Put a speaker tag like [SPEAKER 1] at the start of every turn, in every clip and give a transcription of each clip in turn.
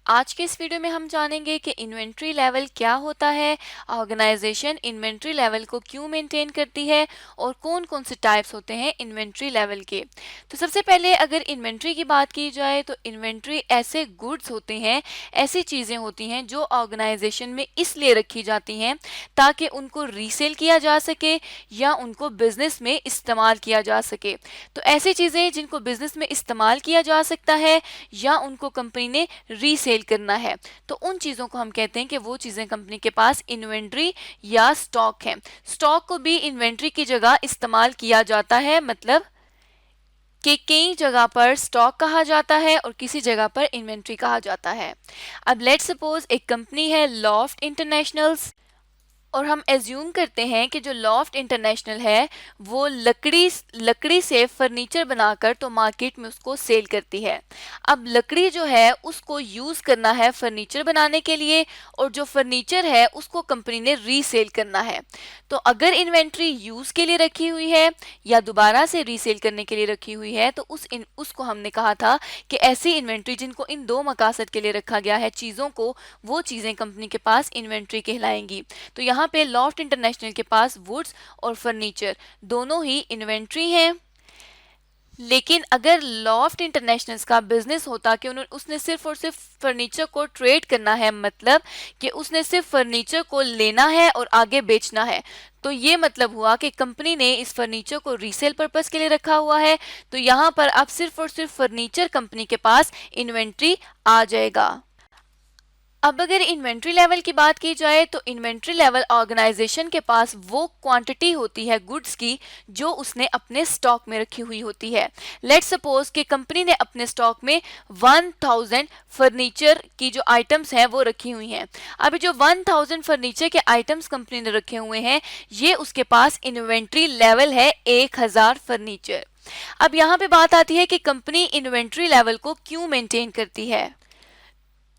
[SPEAKER 1] आज के इस वीडियो में हम जानेंगे कि इन्वेंट्री लेवल क्या होता है, ऑर्गेनाइजेशन इन्वेंट्री लेवल को क्यों मेंटेन करती है और कौन कौन से टाइप्स होते हैं इन्वेंट्री लेवल के। तो सबसे पहले अगर इन्वेंट्री की बात की जाए तो इन्वेंट्री ऐसे गुड्स होते हैं, ऐसी चीज़ें होती हैं जो ऑर्गेनाइजेशन में इसलिए रखी जाती हैं ताकि उनको रीसेल किया जा सके या उनको बिजनेस में इस्तेमाल किया जा सके। तो ऐसी चीज़ें जिनको बिजनेस में इस्तेमाल किया जा सकता है या उनको कंपनी ने रीसेल करना है, तो उन चीज़ों को हम कहते हैं कि वो चीज़ें कंपनी के पास इन्वेंट्री या स्टॉक है। स्टॉक को भी इन्वेंट्री की जगह इस्तेमाल किया जाता है, मतलब कि कई जगह पर स्टॉक कहा जाता है और किसी जगह पर इन्वेंट्री कहा जाता है। अब लेट्स सपोज एक कंपनी है लॉफ्ट इंटरनेशनल्स और हम एज्यूम करते हैं कि जो लॉफ्ट इंटरनेशनल है वो लकड़ी से फर्नीचर बनाकर तो मार्केट में उसको सेल करती है। अब लकड़ी जो है उसको यूज़ करना है फर्नीचर बनाने के लिए और जो फर्नीचर है उसको कंपनी ने रीसेल करना है। तो अगर इन्वेंट्री यूज़ के लिए रखी हुई है या दोबारा से रीसेल करने के लिए रखी हुई है तो उसको हमने कहा था कि ऐसी इन्वेंट्री जिनको इन दो मकासद के लिए रखा गया है चीज़ों को, वो चीज़ें कंपनी के पास इन्वेंट्री कहलाएंगी। तो यहाँ पे लॉफ्ट इंटरनेशनल के पास वुड्स और फर्नीचर दोनों ही इन्वेंट्री हैं। लेकिन अगर लॉफ्ट इंटरनेशनल्स का बिजनेस होता कि उसने सिर्फ और सिर्फ फर्नीचर को ट्रेड करना है, मतलब कि उसने सिर्फ फर्नीचर को लेना है और आगे बेचना है, तो ये मतलब हुआ कि कंपनी ने इस फर्नीचर को रीसेल पर्पस के लिए रखा हुआ है। तो यहाँ पर अब सिर्फ और सिर्फ फर्नीचर कंपनी के पास इन्वेंट्री आ जाएगा। अब अगर इन्वेंट्री लेवल की बात की जाए तो इन्वेंट्री लेवल ऑर्गेनाइजेशन के पास वो क्वांटिटी होती है गुड्स की जो उसने अपने स्टॉक में रखी हुई होती है। लेट्स सपोज कि कंपनी ने अपने स्टॉक में 1000 फर्नीचर की जो आइटम्स हैं वो रखी हुई हैं। अभी जो 1000 फर्नीचर के आइटम्स कंपनी ने रखे हुए हैं ये उसके पास इन्वेंट्री लेवल है 1000 फर्नीचर। अब यहाँ पे बात आती है कि कंपनी इन्वेंट्री लेवल को क्यों मेंटेन करती है।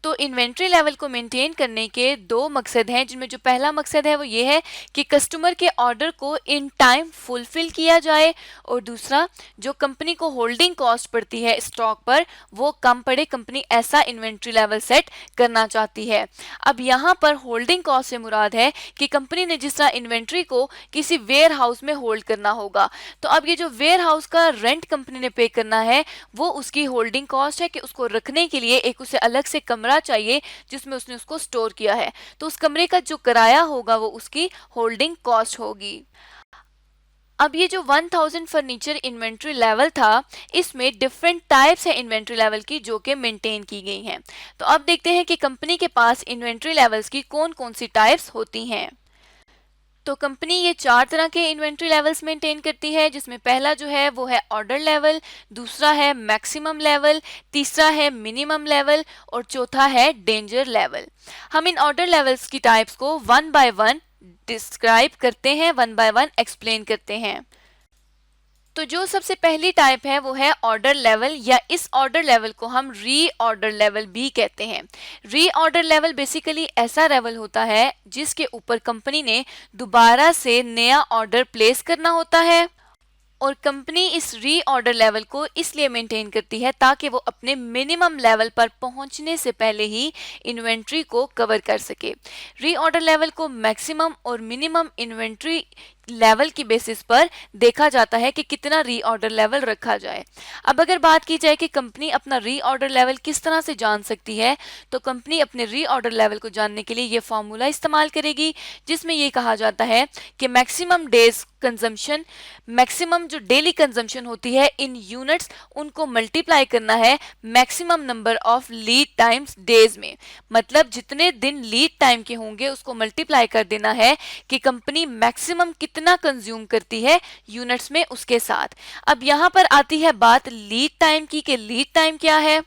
[SPEAKER 1] तो इन्वेंट्री लेवल को मेंटेन करने के दो मकसद हैं, जिनमें जो पहला मकसद है वो ये है कि कस्टमर के ऑर्डर को इन टाइम फुलफिल किया जाए और दूसरा जो कंपनी को होल्डिंग कॉस्ट पड़ती है स्टॉक पर वो कम पड़े। कंपनी ऐसा इन्वेंट्री लेवल सेट करना चाहती है। अब यहाँ पर होल्डिंग कॉस्ट से मुराद है कि कंपनी ने जिस तरह इन्वेंट्री को किसी वेयर हाउस में होल्ड करना होगा, तो अब ये जो वेयर हाउस का रेंट कंपनी ने पे करना है वो उसकी होल्डिंग कॉस्ट है कि उसको रखने के लिए एक उसे अलग से कमरा चाहिए जिसमें उसने उसको स्टोर किया है, तो उस कमरे का जो किराया होगा वो उसकी होल्डिंग कॉस्ट होगी। अब ये जो 1000 फर्नीचर इन्वेंट्री लेवल था इसमें डिफरेंट टाइप्स है इन्वेंट्री लेवल की जो कि मेंटेन की गई हैं। तो अब देखते हैं कि कंपनी के पास इन्वेंट्री लेवल्स की कौन कौन सी टाइप्स होती हैं। तो कंपनी ये चार तरह के इन्वेंट्री लेवल्स मेंटेन करती है, जिसमें पहला जो है वो है ऑर्डर लेवल, दूसरा है मैक्सिमम लेवल, तीसरा है मिनिमम लेवल और चौथा है डेंजर लेवल। हम इन ऑर्डर लेवल्स की टाइप्स को वन बाय वन डिस्क्राइब करते हैं, वन बाय वन एक्सप्लेन करते हैं। तो जो सबसे पहली टाइप है वो है ऑर्डर लेवल, या इस ऑर्डर लेवल को हम री ऑर्डर लेवल भी कहते हैं। री ऑर्डर लेवल बेसिकली ऐसा लेवल होता है जिसके ऊपर कंपनी ने दोबारा से नया ऑर्डर प्लेस करना होता है और कंपनी इस री ऑर्डर लेवल को इसलिए मेंटेन करती है ताकि वो अपने मिनिमम लेवल पर पहुंचने से पहले ही इन्वेंट्री को कवर कर सके। री ऑर्डर लेवल को मैक्सिमम और मिनिमम इन्वेंट्री लेवल की बेसिस पर देखा जाता है कि कितना री ऑर्डर लेवल रखा जाए। अब अगर बात की जाए कि कंपनी अपना री ऑर्डर लेवल किस तरह से जान सकती है, तो कंपनी अपने री ऑर्डर लेवल को जानने के लिए ये फॉर्मूला इस्तेमाल करेगी जिसमें ये कहा जाता है कि मैक्सिमम डेज कंजम्पशन, मैक्सिमम जो डेली कंजम्पशन होती है इन यूनिट्स, उनको मल्टीप्लाई करना है maximum number of lead times days में। मतलब जितने दिन लीड टाइम के होंगे उसको मल्टीप्लाई कर देना है कि कंपनी मैक्सिमम कितना कंज्यूम करती है यूनिट्स में उसके साथ। अब यहाँ पर आती है बात लीड टाइम की कि लीड टाइम क्या है।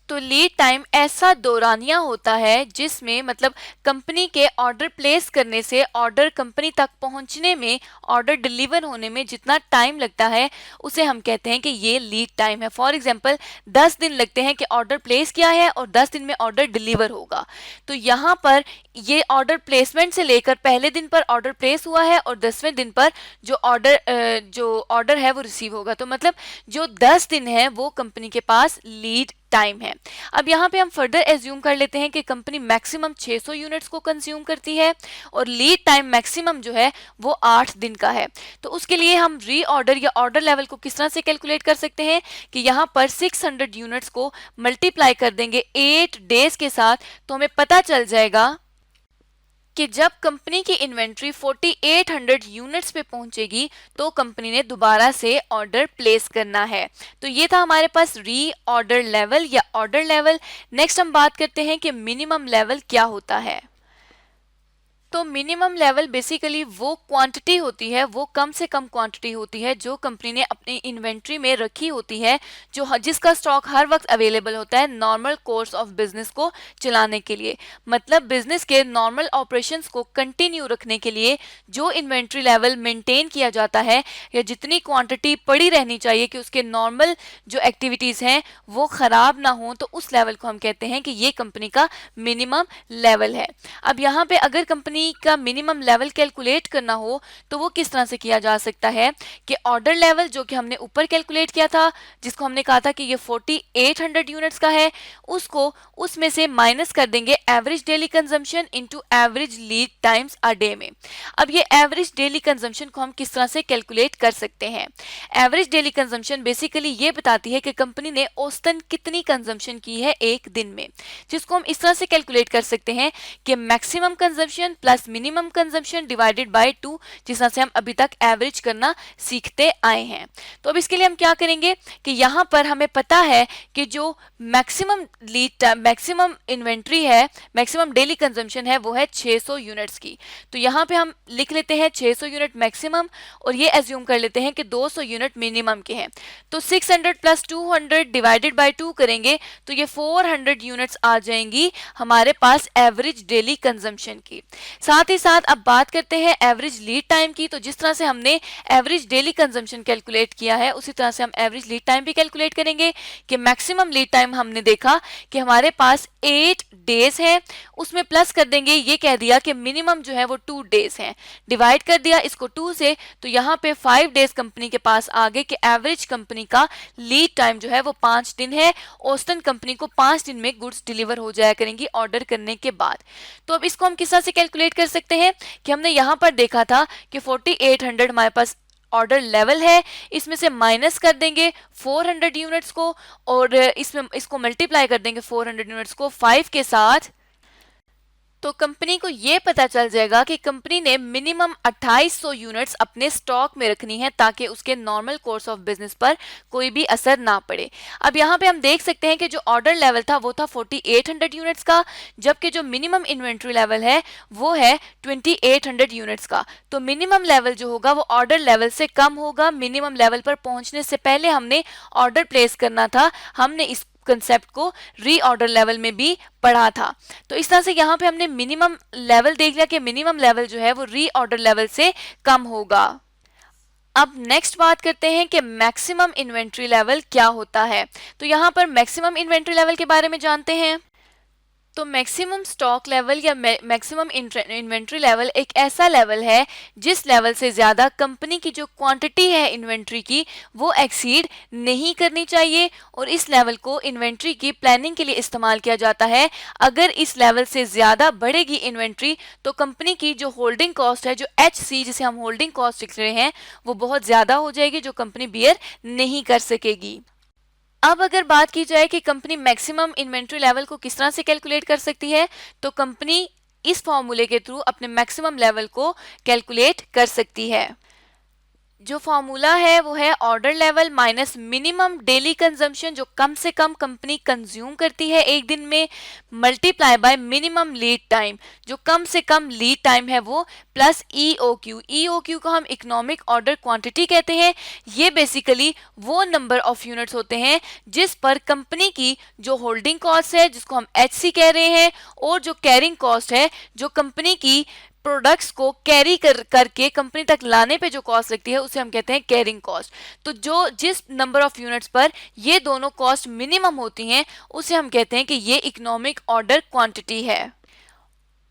[SPEAKER 1] तो लीड टाइम ऐसा दौरानिया होता है जिसमें मतलब कंपनी के ऑर्डर प्लेस करने से ऑर्डर कंपनी तक पहुंचने में, ऑर्डर डिलीवर होने में जितना टाइम लगता है उसे हम कहते हैं कि ये लीड टाइम है। फॉर एग्जांपल 10 दिन लगते हैं कि ऑर्डर प्लेस किया है और 10 दिन में ऑर्डर डिलीवर होगा। तो यहाँ पर ये ऑर्डर प्लेसमेंट से लेकर पहले दिन पर ऑर्डर प्लेस हुआ है और 10वें दिन पर जो ऑर्डर है वो रिसीव होगा। तो मतलब जो 10 दिन है वो कंपनी के पास लीड टाइम है। अब यहाँ पे हम फर्दर एज्यूम कर लेते हैं कि कंपनी मैक्सिमम 600 यूनिट्स को कंज्यूम करती है और लीड टाइम मैक्सिमम जो है वो 8 दिन का है। तो उसके लिए हम री ऑर्डर या ऑर्डर लेवल को किस तरह से कैलकुलेट कर सकते हैं कि यहाँ पर 600 यूनिट्स को मल्टीप्लाई कर देंगे 8 डेज के साथ, तो हमें पता चल जाएगा कि जब कंपनी की इन्वेंट्री 4800 यूनिट्स पे पहुंचेगी तो कंपनी ने दोबारा से ऑर्डर प्लेस करना है। तो ये था हमारे पास री ऑर्डर लेवल या ऑर्डर लेवल। नेक्स्ट हम बात करते हैं कि मिनिमम लेवल क्या होता है। तो मिनिमम लेवल बेसिकली वो क्वांटिटी होती है, वो कम से कम क्वांटिटी होती है जो कंपनी ने अपनी इन्वेंट्री में रखी होती है, जिसका स्टॉक हर वक्त अवेलेबल होता है नॉर्मल कोर्स ऑफ बिजनेस को चलाने के लिए। मतलब बिजनेस के नॉर्मल ऑपरेशंस को कंटिन्यू रखने के लिए जो इन्वेंट्री लेवल मेंटेन किया जाता है या जितनी क्वांटिटी पड़ी रहनी चाहिए कि उसके नॉर्मल जो एक्टिविटीज़ हैं वो ख़राब ना हो, तो उस लेवल को हम कहते हैं कि ये कंपनी का मिनिमम लेवल है। अब यहाँ पे अगर कंपनी का मिनिमम लेवल कैलकुलेट करना हो तो वो किस तरह से किया जा सकता है कि ऑर्डर लेवल जो कि हमने ऊपर कैलकुलेट किया था, जिसको हमने कहा था कि ये 4800 यूनिट्स का है, उसको उसमें से माइनस कर देंगे average daily consumption into average lead times a day में। अब ये एवरेज डेली कंजम्पशन को हम किस तरह से कैलकुलेट कर सकते हैं। एवरेज डेली कंजम्पशन बेसिकली ये बताती है कि कंपनी ने औसतन कितनी कंजम्पशन की है एक दिन में, जिसको हम इस तरह से कैलकुलेट कर सकते हैं कि maximum consumption plus minimum consumption divided by 2, जिस तरह से हम अभी तक एवरेज करना सीखते आए हैं। तो अब इसके लिए हम क्या करेंगे कि यहाँ पर हमें पता है कि जो मैक्सिमम इन्वेंट्री है, मैक्सिमम डेली कंजम्पशन है वो है 600 यूनिट्स की। तो यहाँ पे हम लिख लेते हैं 600 यूनिट मैक्सिमम और ये एज्यूम कर लेते हैं कि 200 यूनिट मिनिमम के हैं। तो 600 प्लस 200 डिवाइडेड बाय 2 करेंगे तो ये 400 यूनिट्स आ जाएंगी हमारे पास एवरेज डेली कंजम्पशन की। साथ ही साथ अब बात करते हैं एवरेज लीड टाइम की। तो जिस तरह से हमने एवरेज डेली कंजम्पशन कैलकुलेट किया है उसी तरह से हम एवरेज लीड टाइम भी कैलकुलेट करेंगे कि मैक्सिमम लीड टाइम हमने देखा कि हमारे पास 8 डेज है, उसमें प्लस कर देंगे, ये कह दिया कि मिनिमम जो है वो 2 डेज है, डिवाइड कर दिया इसको 2 से, तो यहाँ पे 5 डेज कंपनी के पास आ गए कि एवरेज कंपनी का लीड टाइम जो है वो 5 दिन है। औसतन कंपनी को 5 दिन में गुड्स डिलीवर हो जाया करेंगी ऑर्डर करने के बाद। तो अब इसको हम किस तरह से कैलकुलेट कर सकते हैं कि हमने यहाँ पर देखा था कि 4800 हमारे पास ऑर्डर लेवल है, इसमें से माइनस कर देंगे 400 यूनिट्स को और इसको मल्टीप्लाई कर देंगे 400 यूनिट्स को 5 के साथ, तो कंपनी को ये पता चल जाएगा कि कंपनी ने मिनिमम 2800 यूनिट्स अपने स्टॉक में रखनी है ताकि उसके नॉर्मल कोर्स ऑफ बिजनेस पर कोई भी असर ना पड़े। अब यहाँ पे हम देख सकते हैं कि जो ऑर्डर लेवल था वो था 4800 यूनिट्स का, जबकि जो मिनिमम इन्वेंट्री लेवल है वो है 2800 यूनिट्स का। तो मिनिमम लेवल जो होगा वो ऑर्डर लेवल से कम होगा। मिनिमम लेवल पर पहुंचने से पहले हमने ऑर्डर प्लेस करना था, हमने इस कंसेप्ट को री ऑर्डर लेवल में भी पढ़ा था। तो इस तरह से यहाँ पे हमने मिनिमम लेवल देख लिया कि मिनिमम लेवल जो है वो री ऑर्डर लेवल से कम होगा। अब नेक्स्ट बात करते हैं कि मैक्सिमम इन्वेंट्री लेवल क्या होता है। तो यहाँ पर मैक्सिमम इन्वेंट्री लेवल के बारे में जानते हैं। तो मैक्सिमम स्टॉक लेवल या मैक्सिमम इन्वेंट्री लेवल एक ऐसा लेवल है जिस लेवल से ज़्यादा कंपनी की जो क्वांटिटी है इन्वेंट्री की वो एक्सीड नहीं करनी चाहिए और इस लेवल को इन्वेंट्री की प्लानिंग के लिए इस्तेमाल किया जाता है। अगर इस लेवल से ज़्यादा बढ़ेगी इन्वेंट्री तो कंपनी की जो होल्डिंग कॉस्ट है, जो HC जिसे हम होल्डिंग कॉस्ट लिख रहे हैं, वो बहुत ज़्यादा हो जाएगी जो कंपनी बियर नहीं कर सकेगी। अब अगर बात की जाए कि कंपनी मैक्सिमम इन्वेंट्री लेवल को किस तरह से कैलकुलेट कर सकती है, तो कंपनी इस फॉर्मूले के थ्रू अपने मैक्सिमम लेवल को कैलकुलेट कर सकती है। जो फॉर्मूला है वो है order level minus minimum daily consumption, जो कम से कम कंपनी कंज्यूम करती है एक दिन में, multiply by minimum lead time, जो कम से कम लीड टाइम है वो, प्लस EOQ। EOQ को हम इकोनॉमिक ऑर्डर क्वांटिटी कहते हैं। ये बेसिकली वो नंबर ऑफ यूनिट्स होते हैं जिस पर कंपनी की जो होल्डिंग कॉस्ट है, जिसको हम HC कह रहे हैं, और जो कैरिंग कॉस्ट है, जो कंपनी की प्रोडक्ट्स को कैरी करके कंपनी तक लाने पे जो कॉस्ट लगती है उसे हम कहते हैं कैरिंग कॉस्ट। तो जिस नंबर ऑफ यूनिट्स पर ये दोनों कॉस्ट मिनिमम होती हैं उसे हम कहते हैं कि ये इकोनॉमिक ऑर्डर क्वांटिटी है।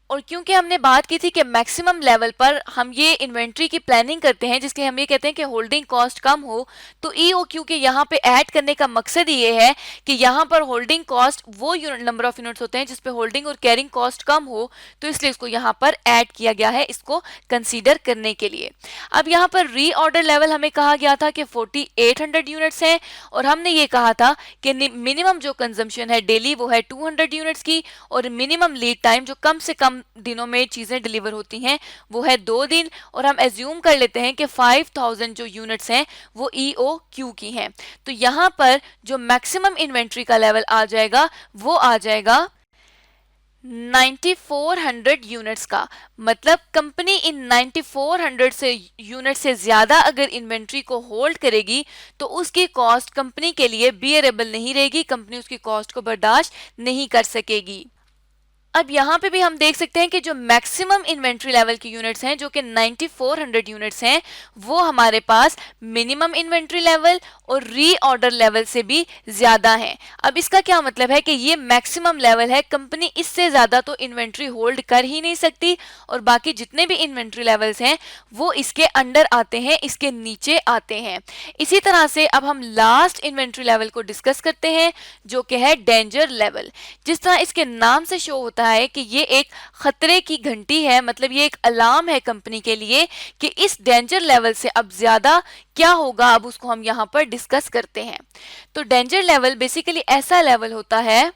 [SPEAKER 1] और क्योंकि हमने बात की थी कि मैक्सिमम लेवल पर हम ये इन्वेंट्री की प्लानिंग करते हैं जिसके हम ये कहते हैं कि होल्डिंग कॉस्ट कम हो, तो ईओक्यू के यहाँ पे ऐड करने का मकसद ये है कि यहाँ पर होल्डिंग कॉस्ट वो नंबर ऑफ यूनिट्स होते हैं जिसपे होल्डिंग और कैरिंग कॉस्ट कम हो, तो इसलिए इसको यहाँ पर ऐड किया गया है इसको कंसीडर करने के लिए। अब यहाँ पर रीऑर्डर लेवल हमें कहा गया था कि 4800 यूनिट्स हैं और हमने ये कहा था कि मिनिमम जो कंजम्पशन है डेली वो है 200 यूनिट्स की और मिनिमम लीड टाइम जो कम से कम दिनों में चीज़ें डिलीवर होती हैं वो है 2 दिन, और हम एज्यूम कर लेते हैं कि 5000 जो यूनिट्स हैं वो ईओक्यू की हैं। तो यहाँ पर जो मैक्सिमम इन्वेंट्री का लेवल आ जाएगा वो आ जाएगा 9400 यूनिट्स का। मतलब कंपनी इन 9400 से यूनिट से ज़्यादा अगर इन्वेंट्री को होल्ड करेगी तो उसकी कॉस्ट कंपनी के लिए बियरेबल नहीं रहेगी, कंपनी उसकी कॉस्ट को बर्दाश्त नहीं कर सकेगी। अब यहाँ पे भी हम देख सकते हैं कि जो मैक्सिमम इन्वेंट्री लेवल की यूनिट्स हैं जो कि 9400 यूनिट्स हैं वो हमारे पास मिनिमम इन्वेंट्री लेवल और रीऑर्डर लेवल से भी ज़्यादा हैं। अब इसका क्या मतलब है कि ये मैक्सिमम लेवल है, कंपनी इससे ज़्यादा तो इन्वेंट्री होल्ड कर ही नहीं सकती और बाकी जितने भी इन्वेंट्री लेवल्स हैं वो इसके अंडर आते हैं, इसके नीचे आते हैं। इसी तरह से अब हम लास्ट इन्वेंट्री लेवल को डिस्कस करते हैं जो कि है डेंजर लेवल। जिस तरह इसके नाम से शो होता है कि ये एक खतरे की घंटी है, मतलब ये एक अलार्म है कंपनी के लिए कि इस डेंजर लेवल से अब ज्यादा क्या होगा, अब उसको हम यहाँ पर डिस्कस करते हैं। तो डेंजर लेवल बेसिकली ऐसा लेवल होता है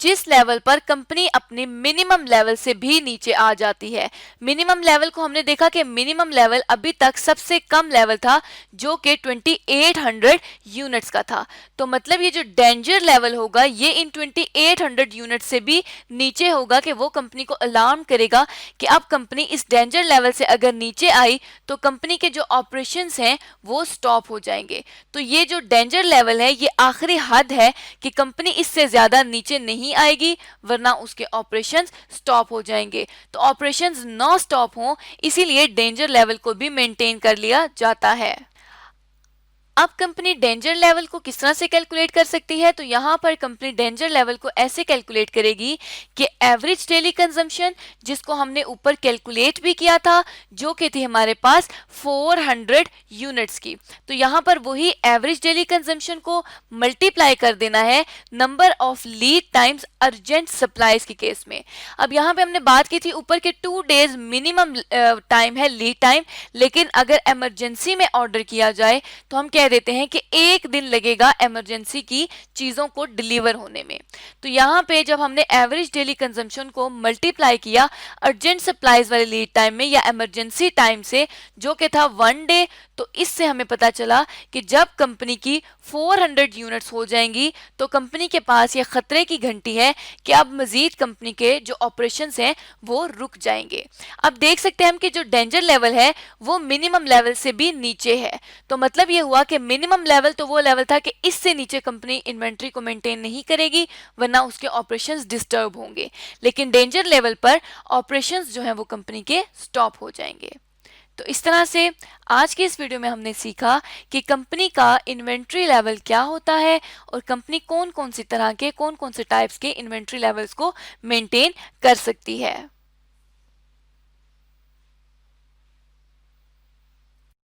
[SPEAKER 1] जिस लेवल पर कंपनी अपने मिनिमम लेवल से भी नीचे आ जाती है। मिनिमम लेवल को हमने देखा कि मिनिमम लेवल अभी तक सबसे कम लेवल था जो कि 2800 यूनिट्स का था। तो मतलब ये जो डेंजर लेवल होगा ये इन 2800 यूनिट्स से भी नीचे होगा कि वो कंपनी को अलार्म करेगा कि अब कंपनी इस डेंजर लेवल से अगर नीचे आई तो कंपनी के जो ऑपरेशंस हैं वो स्टॉप हो जाएंगे। तो ये जो डेंजर लेवल है ये आखिरी हद है कि कंपनी इससे ज्यादा नीचे नहीं आएगी वरना उसके ऑपरेशंस स्टॉप हो जाएंगे। तो ऑपरेशंस ना स्टॉप हो इसीलिए डेंजर लेवल को भी मेंटेन कर लिया जाता है। अब कंपनी डेंजर लेवल को किस तरह से कैलकुलेट कर सकती है, तो यहाँ पर कंपनी डेंजर लेवल को ऐसे कैलकुलेट करेगी कि एवरेज डेली कंजम्पशन जिसको हमने ऊपर कैलकुलेट भी किया था जो कि थी हमारे पास 400 यूनिट्स की, तो यहाँ पर वही एवरेज डेली कंजम्पशन को मल्टीप्लाई कर देना है number of lead times urgent supplies के केस में। अब यहाँ पे हमने बात की थी ऊपर के 2 डेज मिनिमम टाइम है लीड टाइम, लेकिन अगर इमरजेंसी में ऑर्डर किया जाए तो हम कह देते हैं कि 1 दिन लगेगा इमरजेंसी की चीजों को डिलीवर होने में। तो यहाँ पे जब हमने एवरेज डेली कंजम्पशन को मल्टीप्लाई किया अर्जेंट सप्लाईज वाले लीड टाइम में या इमरजेंसी टाइम से जो कि था 1 डे, तो इससे हमें पता चला कि जब कंपनी की 400 यूनिट्स हो जाएंगी तो कंपनी के पास ये खतरे की घंटी है कि अब मजीद कंपनी के जो ऑपरेशंस हैं वो रुक जाएंगे। अब देख सकते हैं हम कि जो डेंजर लेवल है वो मिनिमम लेवल से भी नीचे है। तो मतलब ये हुआ कि मिनिमम लेवल तो वो लेवल था कि इससे नीचे कंपनी इन्वेंट्री को मेंटेन नहीं करेगी वरना उसके ऑपरेशंस डिस्टर्ब होंगे, लेकिन डेंजर लेवल पर ऑपरेशंस जो है वो कंपनी के स्टॉप हो जाएंगे। तो इस तरह से आज के इस वीडियो में हमने सीखा कि कंपनी का इन्वेंट्री लेवल क्या होता है और कंपनी कौन कौन सी तरह के कौन कौन से टाइप्स के इन्वेंट्री लेवल्स को मेंटेन कर सकती है।